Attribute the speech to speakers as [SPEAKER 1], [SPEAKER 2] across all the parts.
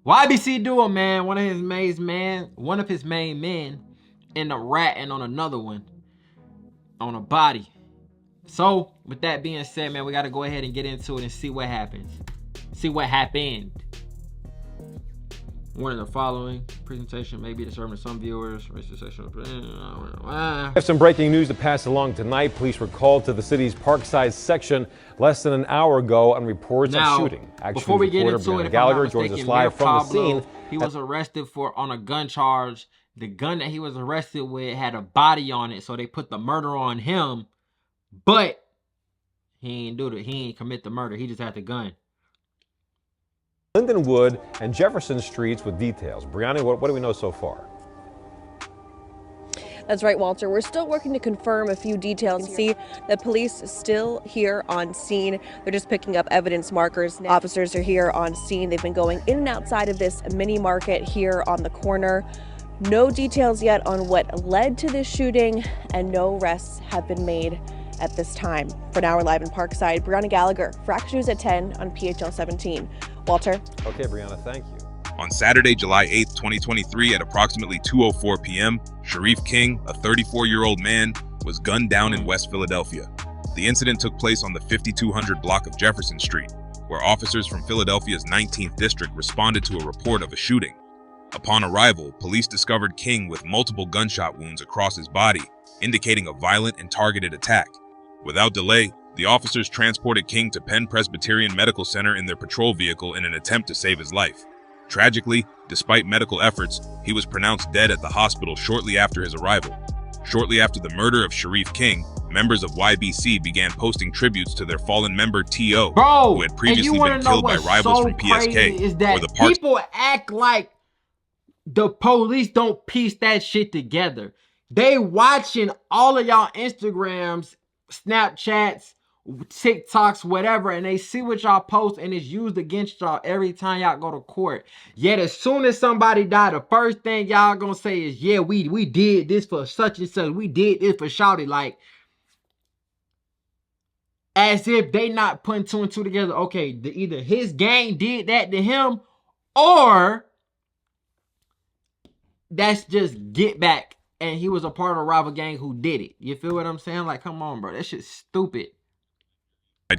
[SPEAKER 1] YBC duo, man. One of his main men in a rat and on another one on a body. So, with that being said, man, we got to go ahead and get into it and see what happens. See what happened. One of the following presentation may be disturbing to some viewers.
[SPEAKER 2] We have some breaking news to pass along tonight. Police were called to the city's Parkside section less than an hour ago on reports of shooting.
[SPEAKER 1] Before we get into it,
[SPEAKER 2] Gallagher joins us live from the scene.
[SPEAKER 1] He was arrested on a gun charge. The gun that he was arrested with had a body on it, so they put the murder on him. But he ain't commit the murder. He just had the gun.
[SPEAKER 2] Lindenwood and Jefferson Streets with details. Brianna, what do we know so far?
[SPEAKER 3] That's right, Walter. We're still working to confirm a few details. See, the police still here on scene. They're just picking up evidence markers. Officers are here on scene. They've been going in and outside of this mini market here on the corner. No details yet on what led to this shooting, and no arrests have been made at this time. For now, we're live in Parkside. Brianna Gallagher, for Action News at 10 on PHL 17. Walter.
[SPEAKER 2] Okay, Brianna, thank you.
[SPEAKER 4] On Saturday, July 8th, 2023, at approximately 2:04 p.m., Sharif King, a 34-year-old man, was gunned down in West Philadelphia. The incident took place on the 5200 block of Jefferson Street, where officers from Philadelphia's 19th district responded to a report of a shooting. Upon arrival, police discovered King with multiple gunshot wounds across his body, indicating a violent and targeted attack. Without delay, the officers transported King to Penn Presbyterian Medical Center in their patrol vehicle in an attempt to save his life. Tragically, despite medical efforts, he was pronounced dead at the hospital shortly after his arrival. Shortly after the murder of Sharif King, members of YBC began posting tributes to their fallen member T.O., who had previously been killed by rivals from PSK.
[SPEAKER 1] Is that people act like the police don't piece that shit together. They watching all of y'all Instagrams, Snapchats, TikToks, whatever, and they see what y'all post and it's used against y'all every time y'all go to court. Yet as soon as somebody die, the first thing y'all gonna say is, yeah, we did this for such and such. We did this for Shawty. Like, as if they not putting two and two together. Okay, either his gang did that to him, or that's just get back and he was a part of a rival gang who did it. You feel what I'm saying? Like, come on, bro. That shit's stupid.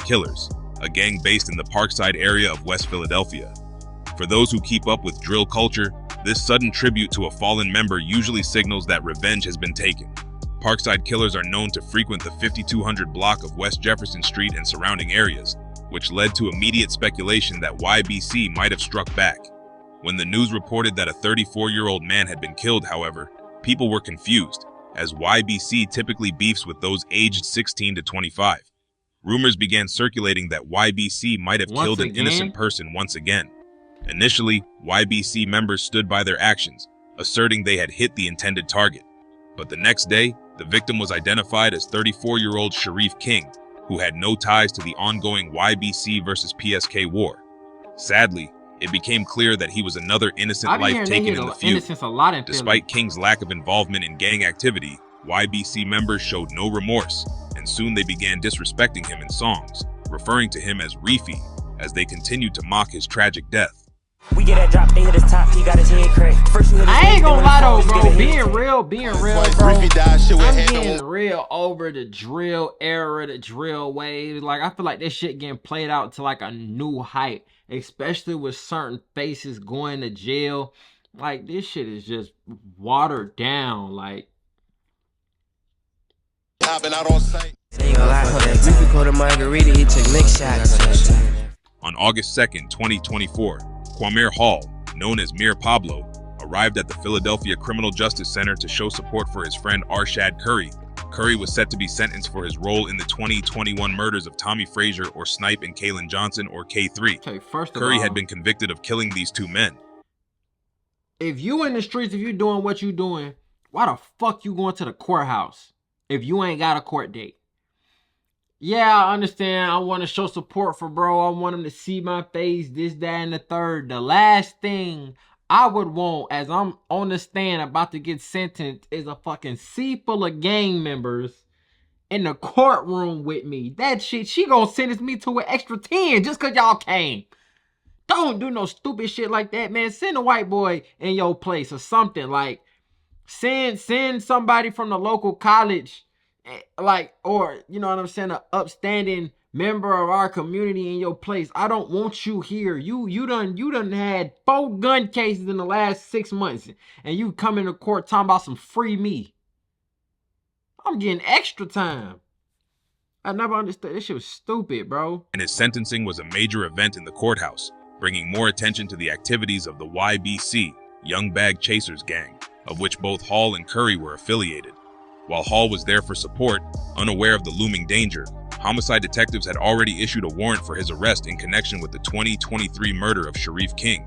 [SPEAKER 4] Killers, a gang based in the Parkside area of West Philadelphia. For those who keep up with drill culture, this sudden tribute to a fallen member usually signals that revenge has been taken. Parkside killers are known to frequent the 5200 block of West Jefferson Street and surrounding areas, which led to immediate speculation that YBC might have struck back. When the news reported that a 34-year-old man had been killed, however, people were confused, as YBC typically beefs with those aged 16 to 25. Rumors began circulating that YBC might have killed an innocent person once again. Initially, YBC members stood by their actions, asserting they had hit the intended target. But the next day, the victim was identified as 34-year-old Sharif King, who had no ties to the ongoing YBC versus PSK war. Sadly, it became clear that he was another innocent life taken in the feud. Despite King's lack of involvement in gang activity, YBC members showed no remorse, and soon they began disrespecting him in songs, referring to him as Reefy, as they continued to mock his tragic death.
[SPEAKER 5] We get that drop, they hit his top, he got his head cracked.
[SPEAKER 1] I ain't gonna lie though, bro. Being real, bro. I'm getting real over the drill era, the drill wave. Like, I feel like this shit getting played out to like a new height, especially with certain faces going to jail. Like, this shit is just watered down. Like,
[SPEAKER 4] on August 2nd, 2024, Kwame Hall, known as Mir Pablo, arrived at the Philadelphia Criminal Justice Center to show support for his friend Arshad Curry. Curry was set to be sentenced for his role in the 2021 murders of Tommy Frazier or Snipe and Kalen Johnson or K3.
[SPEAKER 1] Okay,
[SPEAKER 4] Curry had been convicted of killing these two men.
[SPEAKER 1] If you in the streets, if you doing what you doing, why the fuck you going to the courthouse if you ain't got a court date? Yeah, I understand. I want to show support for bro. I want him to see my face, this, that, and the third. The last thing I would want as I'm on the stand about to get sentenced is a fucking sea full of gang members in the courtroom with me. That shit, she gonna sentence me to an extra 10 just because y'all came. Don't do no stupid shit like that, man. Send a white boy in your place or something. Like, send somebody from the local college, like, or you know what I'm saying, an upstanding member of our community in your place. I don't want you here. You done had 4 gun cases in the last 6 months, and you come into court talking about some free me. I'm getting extra time. I never understood. This shit was stupid, bro.
[SPEAKER 4] And his sentencing was a major event in the courthouse, bringing more attention to the activities of the YBC, Young Bag Chasers gang, of which both Hall and Curry were affiliated. While Hall was there for support, unaware of the looming danger, homicide detectives had already issued a warrant for his arrest in connection with the 2023 murder of Sharif King.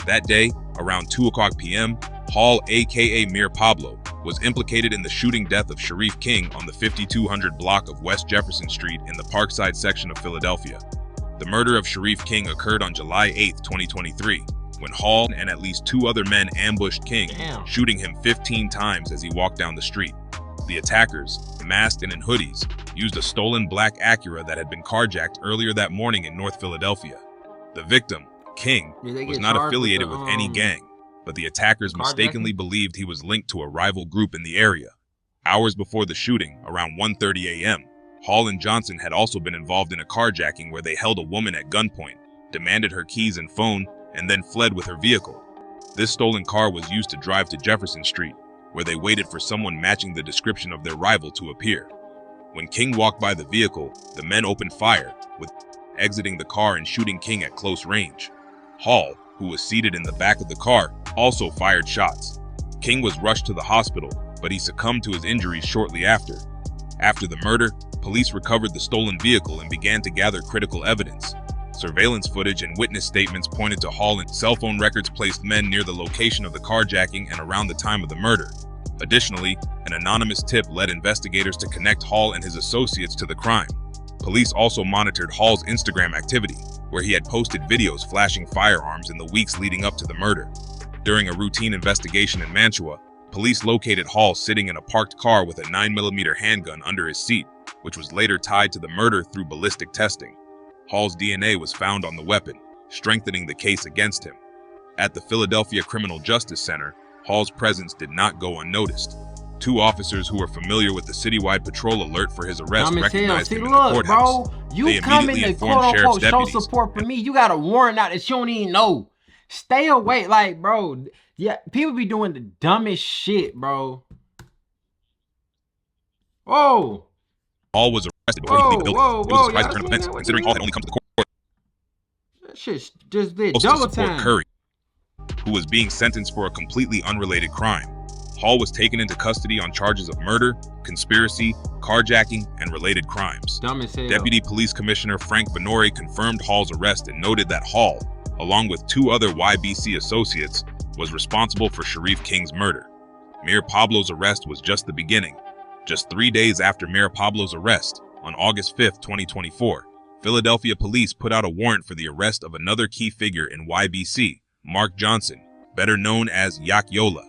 [SPEAKER 4] That day, around 2:00 p.m., Hall, aka Mir Pablo, was implicated in the shooting death of Sharif King on the 5200 block of West Jefferson Street in the Parkside section of Philadelphia. The murder of Sharif King occurred on July 8, 2023, when Hall and at least 2 other men ambushed King, shooting him 15 times as he walked down the street. The attackers, masked and in hoodies, used a stolen black Acura that had been carjacked earlier that morning in North Philadelphia. The victim, King, was not affiliated with any gang, but the attackers mistakenly believed he was linked to a rival group in the area. Hours before the shooting, around 1:30 a.m., Hall and Johnson had also been involved in a carjacking where they held a woman at gunpoint, demanded her keys and phone, and then fled with her vehicle. This stolen car was used to drive to Jefferson Street, where they waited for someone matching the description of their rival to appear. When King walked by the vehicle, the men opened fire, with exiting the car and shooting King at close range. Hall, who was seated in the back of the car, also fired shots. King was rushed to the hospital, but he succumbed to his injuries shortly after. After the murder, police recovered the stolen vehicle and began to gather critical evidence. Surveillance footage and witness statements pointed to Hall, and cell phone records placed men near the location of the carjacking and around the time of the murder. Additionally, an anonymous tip led investigators to connect Hall and his associates to the crime. Police also monitored Hall's Instagram activity, where he had posted videos flashing firearms in the weeks leading up to the murder. During a routine investigation in Mantua, police located Hall sitting in a parked car with a 9mm handgun under his seat, which was later tied to the murder through ballistic testing. Hall's DNA was found on the weapon, strengthening the case against him. At the Philadelphia Criminal Justice Center, Hall's presence did not go unnoticed. 2 officers who were familiar with the citywide patrol alert for his arrest recognized him in the courthouse.
[SPEAKER 1] Bro, you come in to quote-unquote show support for me, you got a warrant out that you don't even know. Stay away, like, bro. Yeah, people be doing the dumbest shit, bro. Whoa.
[SPEAKER 4] Hall was arrested before he could leave the building. It was a surprising turn of events, considering Hall had only come to the court.
[SPEAKER 1] That shit just did double time.
[SPEAKER 4] Curry, who was being sentenced for a completely unrelated crime. Hall was taken into custody on charges of murder, conspiracy, carjacking, and related crimes.
[SPEAKER 1] Dumb as hell.
[SPEAKER 4] Deputy Police Commissioner Frank Benore confirmed Hall's arrest and noted that Hall, along with 2 other YBC associates, was responsible for Sharif King's murder. Mir Pablo's arrest was just the beginning. Just 3 days after Mir Pablo's arrest, on August 5, 2024, Philadelphia police put out a warrant for the arrest of another key figure in YBC, Mark Johnson, better known as Yak Yola.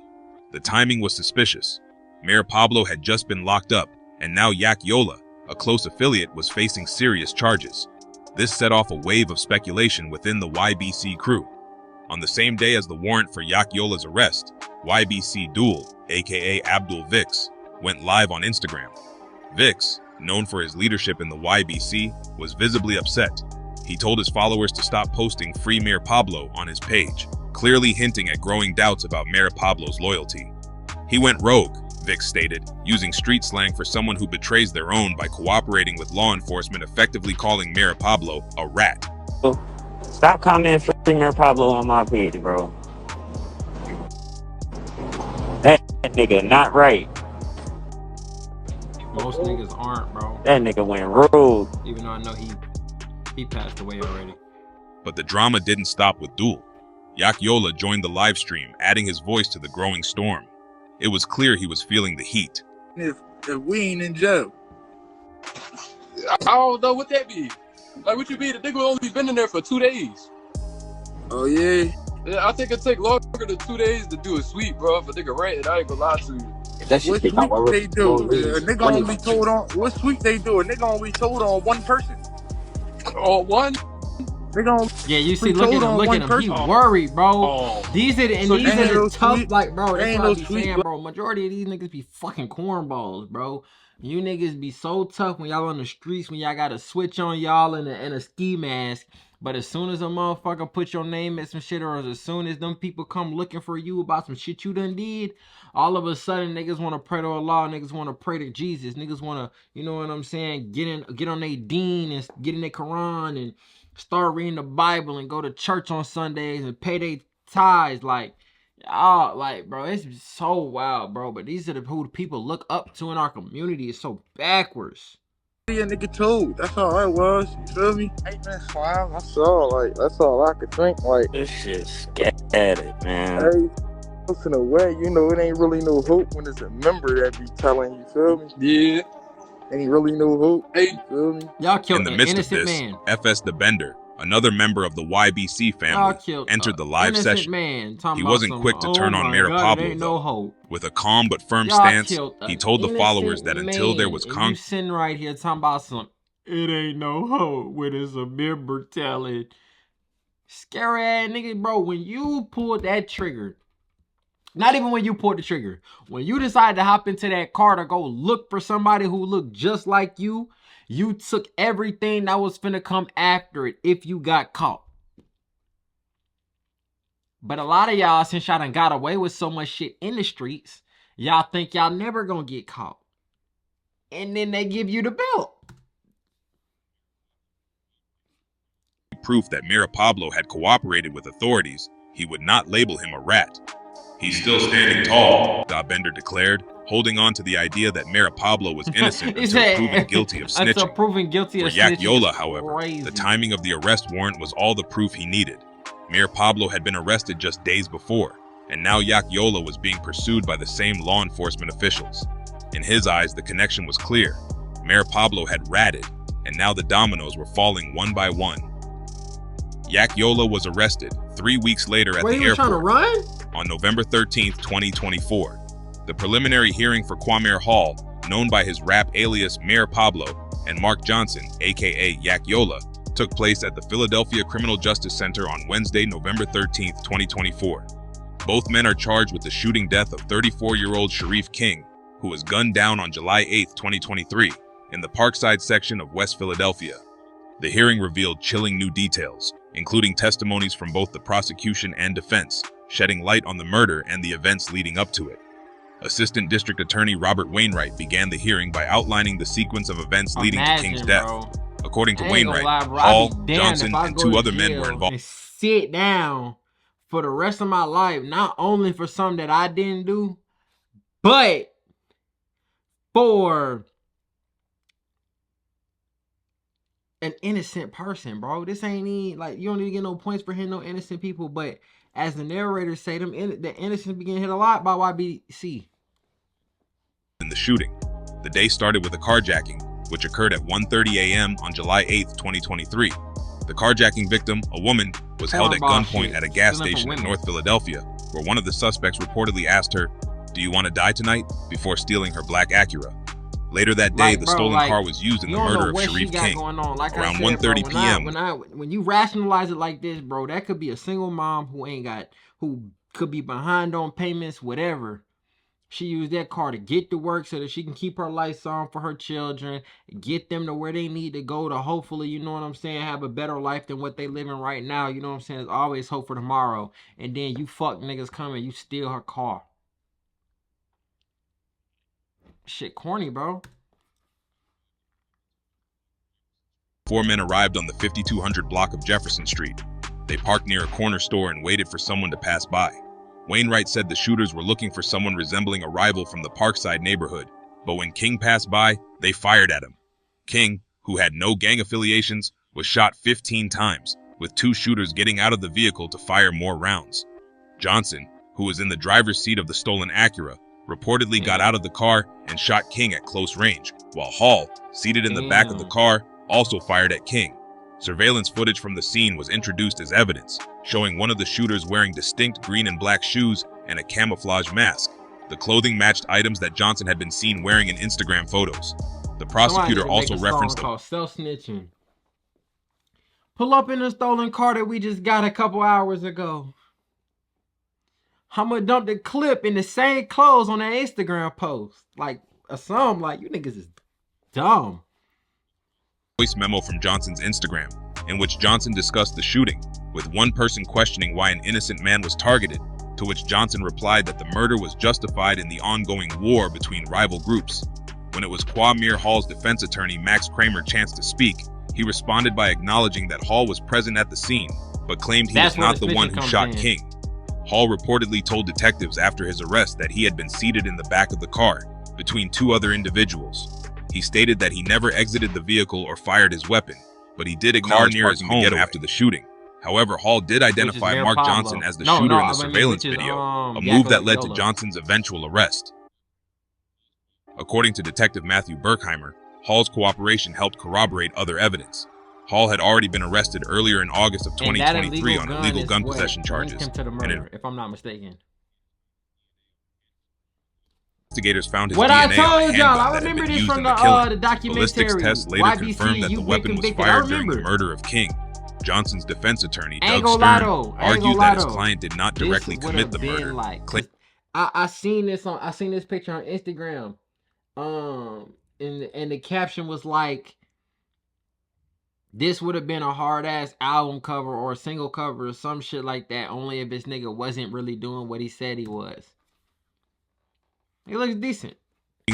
[SPEAKER 4] The timing was suspicious. Mir Pablo had just been locked up, and now Yak Yola, a close affiliate, was facing serious charges. This set off a wave of speculation within the YBC crew. On the same day as the warrant for Yak Yola's arrest, YBC Duel, aka Abdul Vix, went live on Instagram. Vix, known for his leadership in the YBC, was visibly upset. He told his followers to stop posting Free Mir Pablo on his page, clearly hinting at growing doubts about Mir Pablo's loyalty. He went rogue, Vix stated, using street slang for someone who betrays their own by cooperating with law enforcement, effectively calling Mir Pablo a rat.
[SPEAKER 6] Stop commenting Free Mir Pablo on my page, bro. That nigga not right.
[SPEAKER 1] Most niggas aren't, bro.
[SPEAKER 6] That nigga went rogue.
[SPEAKER 1] Even though I know he passed away already.
[SPEAKER 4] But the drama didn't stop with Duel. Yak Yola joined the live stream, adding his voice to the growing storm. It was clear he was feeling the heat.
[SPEAKER 7] If we ain't in jail, I don't know what that be. Like, what you mean? The nigga only been in there for 2 days. Oh, yeah?
[SPEAKER 8] Yeah, I think it take longer than 2 days to do a sweep, bro. If a nigga ranted, I ain't gonna lie to you.
[SPEAKER 7] What sweep they do? A nigga only told on what sweep they do? A nigga only told on one person.
[SPEAKER 8] On one?
[SPEAKER 7] They gonna
[SPEAKER 1] Yeah, you see,
[SPEAKER 7] be
[SPEAKER 1] look at
[SPEAKER 7] told
[SPEAKER 1] him,
[SPEAKER 7] on
[SPEAKER 1] look
[SPEAKER 7] one
[SPEAKER 1] at him. He
[SPEAKER 7] person.
[SPEAKER 1] worried, bro.
[SPEAKER 8] Oh.
[SPEAKER 1] These are
[SPEAKER 7] So
[SPEAKER 1] the
[SPEAKER 7] ain't no
[SPEAKER 1] tough,
[SPEAKER 7] sweet-
[SPEAKER 1] like, bro. That's
[SPEAKER 7] ain't
[SPEAKER 1] what I
[SPEAKER 7] no
[SPEAKER 1] be
[SPEAKER 7] sweet,
[SPEAKER 1] saying, bro. Majority of these niggas be fucking cornballs, bro. You niggas be so tough when y'all on the streets, when y'all got a switch on y'all and a ski mask. But as soon as a motherfucker put your name at some shit, or as soon as them people come looking for you about some shit you done did, all of a sudden niggas want to pray to Allah, niggas want to pray to Jesus, niggas want to, you know what I'm saying, get on their deen and get in their Quran and start reading the Bible and go to church on Sundays and pay their tithes. Like, y'all, like, bro, it's so wild, bro. But these are who people look up to in our community. It's so backwards.
[SPEAKER 7] Yeah, nigga told. That's all I was. You feel me? Ain't been slime. That's all. Like, that's all I could think. Like,
[SPEAKER 6] This shit's scattered, man.
[SPEAKER 7] hey, in a way, you know, it ain't really no hope when it's a member that be telling you. Feel me?
[SPEAKER 8] Yeah.
[SPEAKER 7] Ain't really no hope.
[SPEAKER 8] Hey.
[SPEAKER 7] You feel me?
[SPEAKER 1] Y'all
[SPEAKER 4] In
[SPEAKER 1] killed
[SPEAKER 4] the
[SPEAKER 1] an
[SPEAKER 4] midst of
[SPEAKER 1] innocent
[SPEAKER 4] this,
[SPEAKER 1] man.
[SPEAKER 4] FS the Bender, another member of the YBC
[SPEAKER 1] Y'all
[SPEAKER 4] family,
[SPEAKER 1] killed
[SPEAKER 4] entered the live
[SPEAKER 1] innocent
[SPEAKER 4] session.
[SPEAKER 1] man. Talking
[SPEAKER 4] He
[SPEAKER 1] about
[SPEAKER 4] wasn't
[SPEAKER 1] some,
[SPEAKER 4] quick to turn on
[SPEAKER 1] my
[SPEAKER 4] Mayor
[SPEAKER 1] God, it
[SPEAKER 4] Pablo,
[SPEAKER 1] ain't
[SPEAKER 4] though.
[SPEAKER 1] no hope.
[SPEAKER 4] With a calm but firm
[SPEAKER 1] Y'all
[SPEAKER 4] stance,
[SPEAKER 1] killed
[SPEAKER 4] he
[SPEAKER 1] an
[SPEAKER 4] told the followers
[SPEAKER 1] innocent
[SPEAKER 4] that until there was
[SPEAKER 1] man, and you sitting right here talking about some, it ain't no hope when it's a member telling. Scary ass nigga, bro. When you pulled that trigger, not even when you pulled the trigger, when you decided to hop into that car to go look for somebody who looked just like you took everything that was finna come after it if you got caught. But a lot of y'all, since y'all done got away with so much shit in the streets, y'all think y'all never gonna get caught. And then they give you the belt.
[SPEAKER 4] proof that Mayor Pablo had cooperated with authorities, he would not label him a rat. He's still standing tall, Bender declared, holding on to the idea that Mayor Pablo was innocent until proven guilty of
[SPEAKER 1] Until
[SPEAKER 4] snitching.
[SPEAKER 1] proven guilty
[SPEAKER 4] For
[SPEAKER 1] of
[SPEAKER 4] Yak
[SPEAKER 1] snitching
[SPEAKER 4] Yola,
[SPEAKER 1] is
[SPEAKER 4] however,
[SPEAKER 1] crazy.
[SPEAKER 4] the timing of the arrest warrant was all the proof he needed. Mayor Pablo had been arrested just days before, and now Yak Yola was being pursued by the same law enforcement officials. In his eyes, the connection was clear. Mayor Pablo had ratted, and now the dominoes were falling one by one. Yak Yola was arrested 3 weeks later at the
[SPEAKER 1] Wait, you trying to
[SPEAKER 4] airport
[SPEAKER 1] run?
[SPEAKER 4] on November 13th, 2024. The preliminary hearing for Kwame Hall, known by his rap alias Mayor Pablo, and Mark Johnson, aka Yak Yola, took place at the Philadelphia Criminal Justice Center on Wednesday, November 13th, 2024. Both men are charged with the shooting death of 34-year-old Sharif King, who was gunned down on July 8, 2023, in the Parkside section of West Philadelphia. The hearing revealed chilling new details, including testimonies from both the prosecution and defense, shedding light on the murder and the events leading up to it. Assistant District Attorney Robert Wainwright began the hearing by outlining the sequence of events leading to King's death.
[SPEAKER 1] Bro.
[SPEAKER 4] According to
[SPEAKER 1] I ain't gonna
[SPEAKER 4] Wainwright,
[SPEAKER 1] lie, bro.
[SPEAKER 4] Hall,
[SPEAKER 1] I'd be damned
[SPEAKER 4] Johnson,
[SPEAKER 1] if I
[SPEAKER 4] and
[SPEAKER 1] go
[SPEAKER 4] 2
[SPEAKER 1] to
[SPEAKER 4] other men
[SPEAKER 1] jail
[SPEAKER 4] were involved.
[SPEAKER 1] and sit down for the rest of my life, not only for something that I didn't do, but for an innocent person, bro. This ain't even, like, you don't even get no points for hitting no innocent people, but as the narrators say, the innocents begin hit a lot by YBC.
[SPEAKER 4] In the shooting, the day started with a carjacking, which occurred at 1:30 a.m. on July 8, 2023. The carjacking victim, a woman, was held at gunpoint at a gas station in North Philadelphia, where one of the suspects reportedly asked her, "Do you want to die tonight?" before stealing her black Acura. Later that day, the stolen car was used in the murder of Sharif King. Around 1:30 p.m.
[SPEAKER 1] When you rationalize it like this, bro, that could be a single mom who could be behind on payments, whatever. She used that car to get to work so that she can keep her lights on for her children, get them to where they need to go to hopefully, you know what I'm saying, have a better life than what they living right now. You know what I'm saying? There's always hope for tomorrow. And then you fuck niggas come and you steal her car. Shit corny, bro.
[SPEAKER 4] 4 men arrived on the 5200 block of Jefferson Street. They parked near a corner store and waited for someone to pass by. Wainwright said the shooters were looking for someone resembling a rival from the Parkside neighborhood, but when King passed by, they fired at him. King, who had no gang affiliations, was shot 15 times, with 2 shooters getting out of the vehicle to fire more rounds. Johnson, who was in the driver's seat of the stolen Acura, reportedly got out of the car and shot King at close range, while Hall, seated in the back of the car, also fired at King. Surveillance footage from the scene was introduced as evidence, showing one of the shooters wearing distinct green and black shoes and a camouflage mask. The clothing matched items that Johnson had been seen wearing in Instagram photos. The prosecutor also referenced
[SPEAKER 1] called self-snitching. Pull up in the stolen car that we just got a couple hours ago. I'ma dump the clip in the same clothes on that Instagram post. Like, or something like, you niggas is dumb.
[SPEAKER 4] Voice memo from Johnson's Instagram, in which Johnson discussed the shooting, with one person questioning why an innocent man was targeted, to which Johnson replied that the murder was justified in the ongoing war between rival groups. When it was Kwame Hall's defense attorney Max Kramer chance to speak, he responded by acknowledging that Hall was present at the scene, but claimed he was not the one who shot King. Hall reportedly told detectives after his arrest that he had been seated in the back of the car, between two other individuals. He stated that he never exited the vehicle or fired his weapon, but he did ignore near his home after the shooting. However, Hall did identify Mark
[SPEAKER 1] Pablo.
[SPEAKER 4] Johnson as the shooter in the surveillance video, a move that led to Johnson's eventual arrest. According to Detective Matthew Berkheimer, Hall's cooperation helped corroborate other evidence. Hall had already been arrested earlier in August of 2023 on illegal gun possession charges.
[SPEAKER 1] If I'm not mistaken.
[SPEAKER 4] Investigators found his
[SPEAKER 1] what
[SPEAKER 4] DNA
[SPEAKER 1] I
[SPEAKER 4] on a
[SPEAKER 1] told y'all,
[SPEAKER 4] handgun
[SPEAKER 1] I
[SPEAKER 4] that had
[SPEAKER 1] remember
[SPEAKER 4] been
[SPEAKER 1] this
[SPEAKER 4] used
[SPEAKER 1] from
[SPEAKER 4] in the
[SPEAKER 1] the
[SPEAKER 4] killing.
[SPEAKER 1] documentary.
[SPEAKER 4] Ballistics tests later
[SPEAKER 1] YBC,
[SPEAKER 4] confirmed that the weapon was fired during the murder of King. Johnson's defense attorney, Doug Stern, argued that his client did not directly commit the murder.
[SPEAKER 1] I seen this picture on Instagram. And the caption was like, this would have been a hard ass album cover or a single cover or some shit like that, only if this nigga wasn't really doing what he said he was. He looks decent.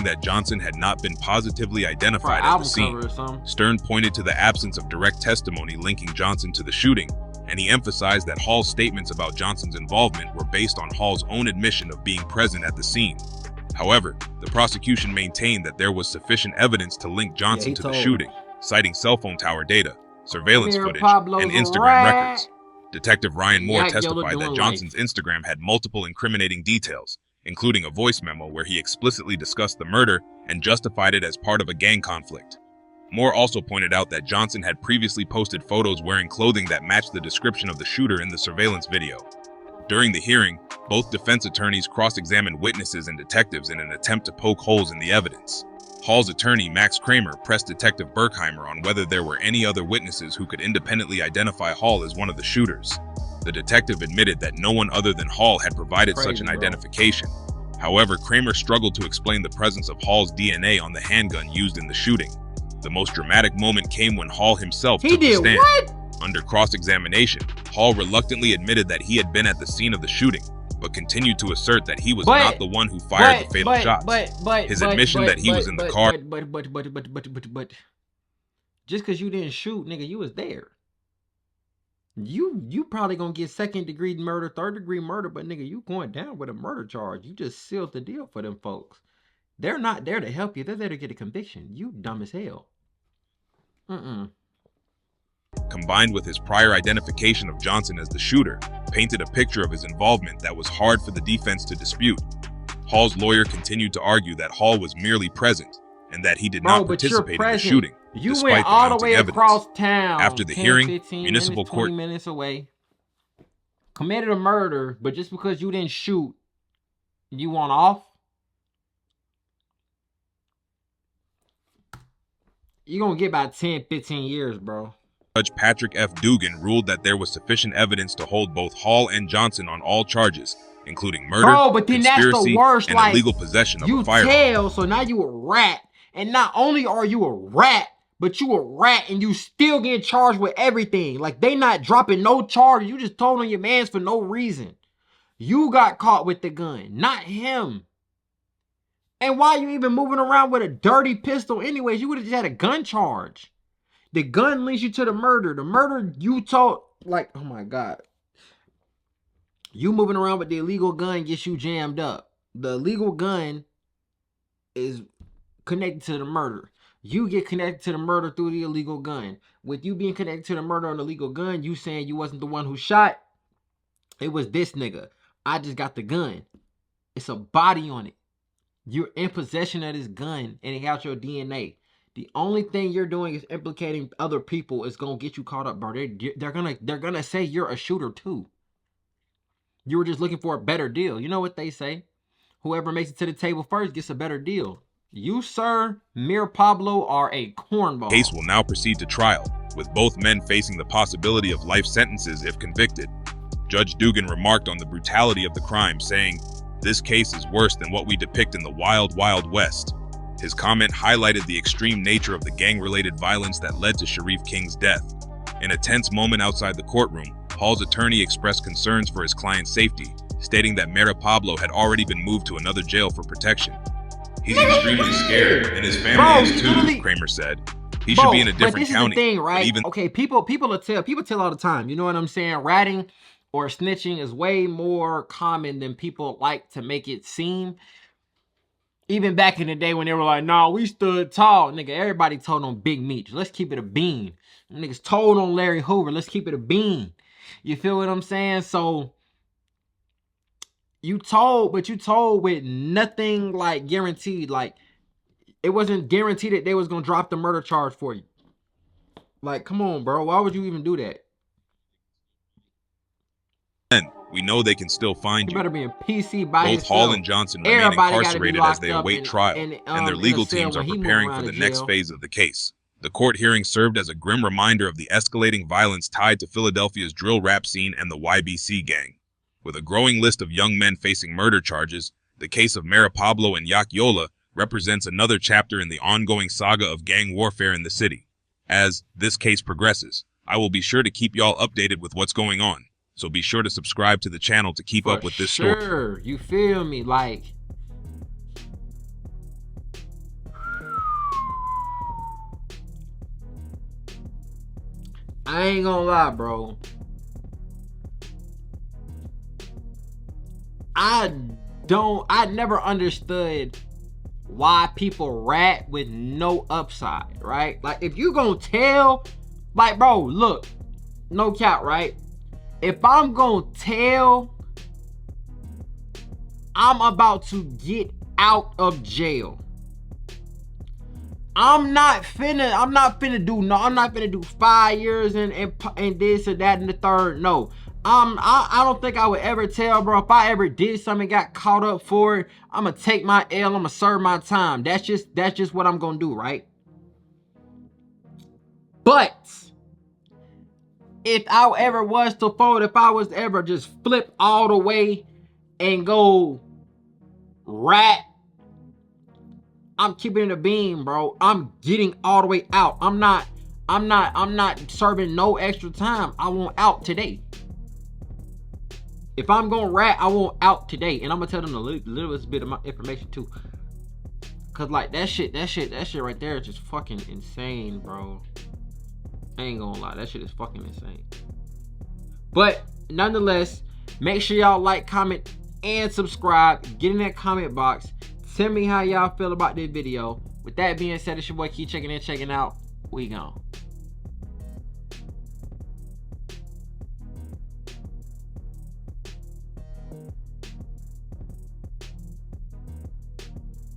[SPEAKER 4] That Johnson had not been positively identified at the scene. Stern pointed to the absence of direct testimony linking Johnson to the shooting, and he emphasized that Hall's statements about Johnson's involvement were based on Hall's own admission of being present at the scene. However, the prosecution maintained that there was sufficient evidence to link Johnson to the shooting, citing cell phone tower data, surveillance footage, and Instagram records. Detective Ryan Moore testified that Johnson's Instagram had multiple incriminating details, including a voice memo where he explicitly discussed the murder and justified it as part of a gang conflict. Moore also pointed out that Johnson had previously posted photos wearing clothing that matched the description of the shooter in the surveillance video. During the hearing, both defense attorneys cross-examined witnesses and detectives in an attempt to poke holes in the evidence. Hall's attorney, Max Kramer, pressed Detective Berkheimer on whether there were any other witnesses who could independently identify Hall as one of the shooters. The detective admitted that no one other than Hall had provided such an identification. However, Kramer struggled to explain the presence of Hall's DNA on the handgun used in the shooting. The most dramatic moment came when Hall himself took the stand. Under cross-examination, Hall reluctantly admitted that he had been at the scene of the shooting, but continued to assert that he was not the one who fired the fatal shots. His admission that he was in the car.
[SPEAKER 1] But just because you didn't shoot, nigga, you was there. You probably gonna get second-degree murder, third-degree murder, but nigga, you going down with a murder charge. You just sealed the deal for them folks. They're not there to help you. They're there to get a conviction. You dumb as hell.
[SPEAKER 4] Combined with his prior identification of Johnson as the shooter, painted a picture of his involvement that was hard for the defense to dispute. Hall's lawyer continued to argue that Hall was merely present and that he did not participate in the shooting.
[SPEAKER 1] You went all the way across town.
[SPEAKER 4] After the hearing, municipal court
[SPEAKER 1] 20 minutes away, committed a murder, but just because you didn't shoot, you want off? You're gonna get about 10, 15 years, bro.
[SPEAKER 4] Judge Patrick F. Dugan ruled that there was sufficient evidence to hold both Hall and Johnson on all charges, including murder, conspiracy, and illegal possession of a firearm.
[SPEAKER 1] You tell, so now you a rat, and not only are you a rat, but you a rat and you still getting charged with everything. Like, they not dropping no charges. You just told on your mans for no reason. You got caught with the gun, not him. And why you even moving around with a dirty pistol anyways? You would have just had a gun charge. The gun leads you to the murder. The murder you told, like, oh my God. You moving around with the illegal gun gets you jammed up. The illegal gun is connected to the murder. You get connected to the murder through the illegal gun. With you being connected to the murder on the illegal gun, you saying you wasn't the one who shot. It was this nigga. I just got the gun. It's a body on it. You're in possession of this gun and it got your DNA. The only thing you're doing is implicating other people. Is gonna get you caught up, bro. They're gonna say you're a shooter too. You were just looking for a better deal. You know what they say? Whoever makes it to the table first gets a better deal. You, sir, Mir Pablo, are a cornball.
[SPEAKER 4] The case will now proceed to trial, with both men facing the possibility of life sentences if convicted. Judge Dugan remarked on the brutality of the crime, saying, "This case is worse than what we depict in the Wild Wild West." His comment highlighted the extreme nature of the gang-related violence that led to Sharif King's death. In a tense moment outside the courtroom, Hall's attorney expressed concerns for his client's safety, stating that Mara Pablo had already been moved to another jail for protection. "He's extremely scared, and his family is too," Kramer said. "He should be in a different
[SPEAKER 1] but this
[SPEAKER 4] county."
[SPEAKER 1] Is the thing, right?
[SPEAKER 4] Even
[SPEAKER 1] okay, people tell all the time. You know what I'm saying? Ratting or snitching is way more common than people like to make it seem. Even back in the day when they were like, "Nah, we stood tall," nigga. Everybody told on Big Meech. Let's keep it a bean. Niggas told on Larry Hoover. Let's keep it a bean. You feel what I'm saying? So you told, but you told with nothing like guaranteed. Like it wasn't guaranteed that they was gonna drop the murder charge for you. Like, come on, bro. Why would you even do that?
[SPEAKER 4] then, we know they can still find
[SPEAKER 1] You
[SPEAKER 4] you.
[SPEAKER 1] better be in PC by
[SPEAKER 4] Both
[SPEAKER 1] yourself.
[SPEAKER 4] Hall and Johnson remain
[SPEAKER 1] Everybody gotta be
[SPEAKER 4] incarcerated
[SPEAKER 1] locked
[SPEAKER 4] as they
[SPEAKER 1] up
[SPEAKER 4] await trial, and their
[SPEAKER 1] in
[SPEAKER 4] legal
[SPEAKER 1] a cell
[SPEAKER 4] teams are
[SPEAKER 1] when he move
[SPEAKER 4] preparing
[SPEAKER 1] around
[SPEAKER 4] for the
[SPEAKER 1] the
[SPEAKER 4] next
[SPEAKER 1] jail.
[SPEAKER 4] phase of the case. The court hearing served as a grim reminder of the escalating violence tied to Philadelphia's drill rap scene and the YBC gang. With a growing list of young men facing murder charges, the case of Mara Pablo and Yak Yola represents another chapter in the ongoing saga of gang warfare in the city. As this case progresses, I will be sure to keep y'all updated with what's going on. So be sure to subscribe to the channel to keep up with this story.
[SPEAKER 1] Sure, you feel me? Like, I ain't gonna lie, bro. I never understood why people rat with no upside, right? Like, if you gonna tell, like, bro, look, no cap, right? If I'm gonna tell, I'm about to get out of jail. I'm not finna do 5 years and this or that and the third. No. I don't think I would ever tell, bro. If I ever did something, got caught up for it, I'm gonna take my L, I'm gonna serve my time. That's just what I'm gonna do, right? But if I ever was to fold, if I was to ever just flip all the way and go rat, I'm keeping it a beam, bro. I'm getting all the way out. I'm not serving no extra time. I want out today. If I'm gonna rat, I want out today. And I'm gonna tell them a little bit of my information too. Cause like that shit right there is just fucking insane, bro. I ain't gonna lie, that shit is fucking insane. But nonetheless, make sure y'all like, comment, and subscribe. Get in that comment box. Tell me how y'all feel about this video. With that being said, it's your boy Key checking in, checking out. We gone.